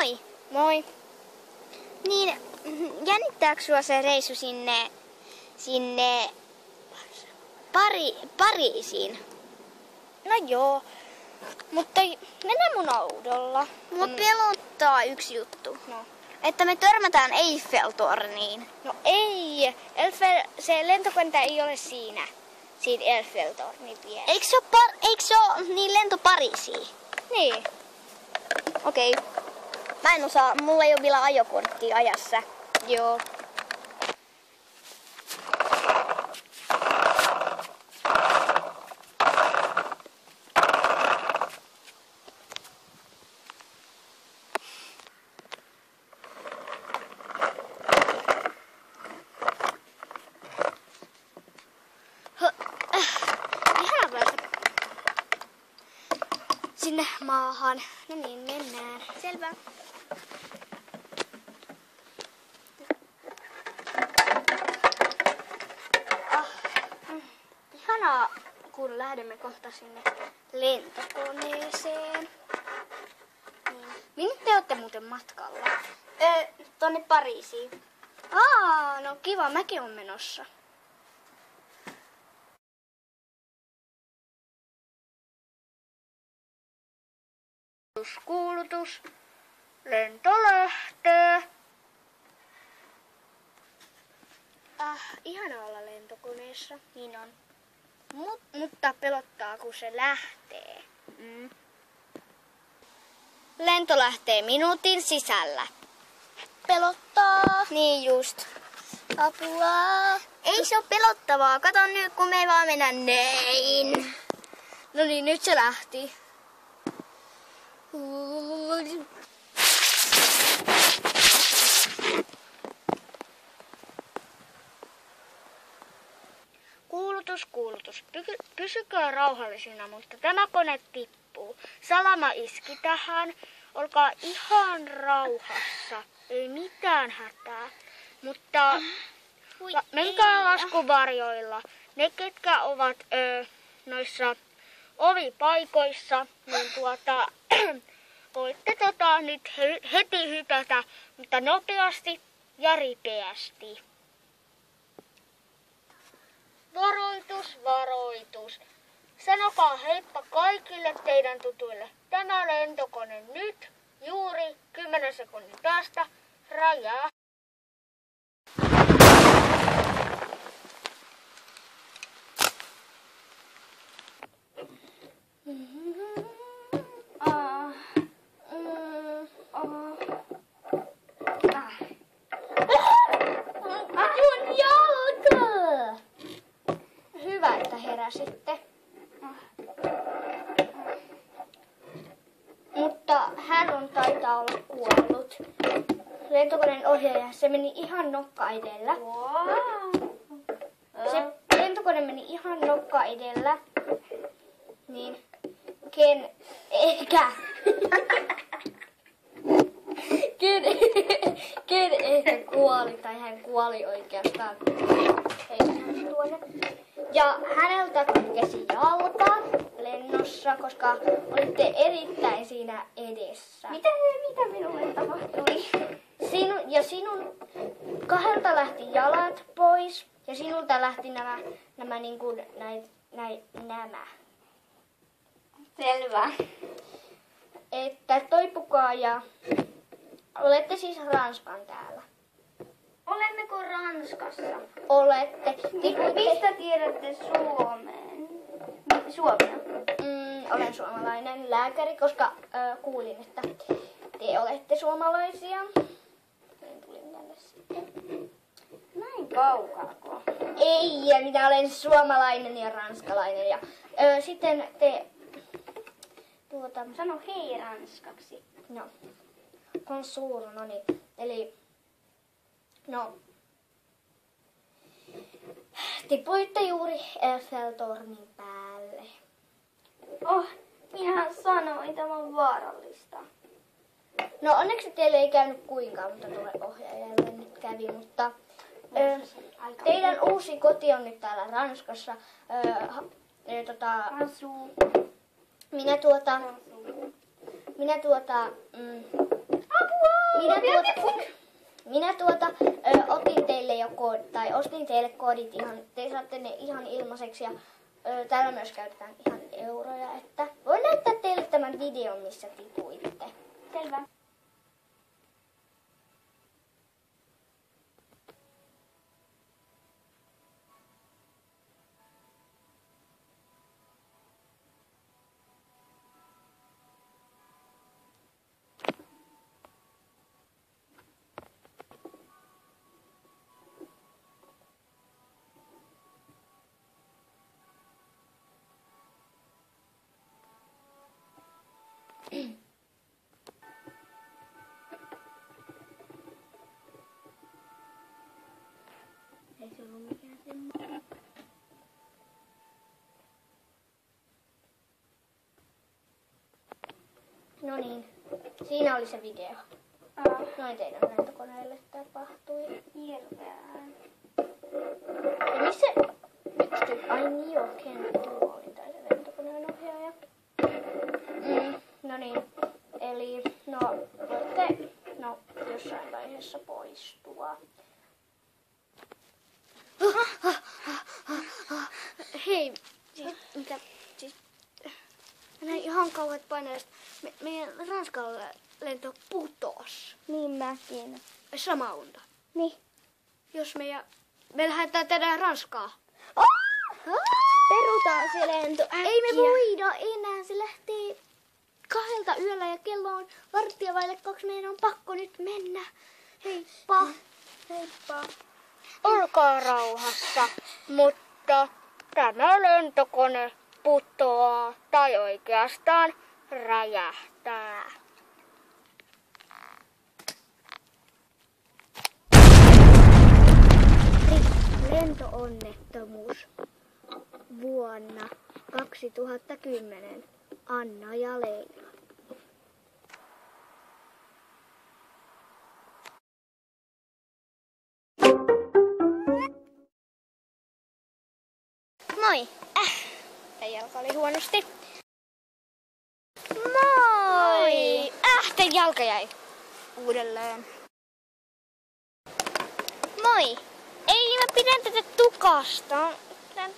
Moi! Moi. Niin, jännittääkö sua se reissu sinne Pariisiin? No joo, mutta mennään mun autolla. Mua pelottaa yksi juttu. No. Että me törmätään Eiffel-torniin. No ei, se lentokenttä ei ole siinä Eiffel-tornin vieressä. Eikö se ole niin lento Pariisiin? Niin. Okei. Mä en osaa, mulla ei ole vielä ajokorttia ajassa. Joo. Ihana päästä Sinne maahan. No niin, mennään. Selvä. Ihanaa, kun lähdemme kohta sinne lentokoneeseen. Minne te olette muuten matkalla? Tonne Pariisiin. No kiva, mäkin on menossa. Kuulutus. Lento lähtee. Ihana olla lentokoneessa. Niin on. Mutta pelottaa, kun se lähtee. Lento lähtee minuutin sisällä. Pelottaa. Niin just. Apua. Ei se ole pelottavaa. Kato nyt, kun me ei vaan mennä näin. No niin, nyt se lähti. Kuulutus. Pysykää rauhallisina, mutta tämä kone tippuu. Salama iski tähän. Olkaa ihan rauhassa. Ei mitään hätää. Mutta menkää laskuvarjoilla. Ne, ketkä ovat noissa ovipaikoissa, niin voitte nyt heti hypätä, mutta nopeasti ja ripeästi. Varoitus. Sanokaa heippa kaikille teidän tutuille. Tämä lentokone nyt, juuri 10 sekunnin päästä, rajaa. Mun jalka! Hyvä, että heräsitte. Mutta hän taitaa olla kuollut. Lentokoneen ohjaaja, se meni ihan nokka edellä. Se lentokone meni ihan nokka edellä. Niin, Ken ehkä kuoli, tai hän kuoli oikeastaan. Ja häneltä katkesi jalka lennossa, koska olitte erittäin siinä edessä. Mitä minulle tapahtui? Sinun kahdelta lähti jalat pois ja sinulta lähti nämä niin kuin nämä. Selvä. Että toipukaa ja olette siis Ranskan täällä. Olemmeko Ranskassa? Olette. Mistä tiedätte Suomeen? Suomea? Olen suomalainen lääkäri, koska kuulin, että te olette suomalaisia. Niin tulin tänne sitten. Näin kaukaako? Ei, ja minä olen suomalainen ja ranskalainen. Ja sitten te... Sano hei ranskaksi. No. Bonjour, no niin. Eli... No. Tipuitte juuri Eiffel-tornin päälle. Minähän sanoin, tämä on vaarallista. No onneksi teille ei käynyt kuinkaan, mutta tuolle ohjaajalle nyt kävi, mutta teidän uusi koti on nyt täällä Ranskassa. Minä Minä otin teille jo ostin teille koodit te saatte ne ihan ilmaiseksi ja täällä myös käytetään ihan euroja, että voin näyttää teille tämän videon, missä tipuitte. Selvä. Ei se ollut mikään semmoinen. No niin, siinä oli se video. Noin teidän lentokoneelle tapahtui. Hirveää. Ja missä? Ai niin joo, Ken tuo oli tai se lentokoneen ohjaaja. No niin, eli voitte jossain vaiheessa poistua. Hei, mitä? Näin ihan kauheat paineet. Meidän Ranskalle lento putos. Niin mäkin. Sama unta. Niin. Jos me lähdetään tänään Ranskaa. Perutaan se lento äkkiä. Ei me voida enää. Se lähtee 2 yöllä ja kello on 2:15. Meidän on pakko nyt mennä. Heippa. Heippa. Olkaa rauhassa, mutta tämä lentokone putoaa tai oikeastaan räjähtää. Lentoonnettomuus vuonna 2010. Anna ja Leila. Moi! Tää jalka oli huonosti. Moi! Tää jalka jäi uudelleen. Moi! Ei mä pidän tätä tukasta. Tän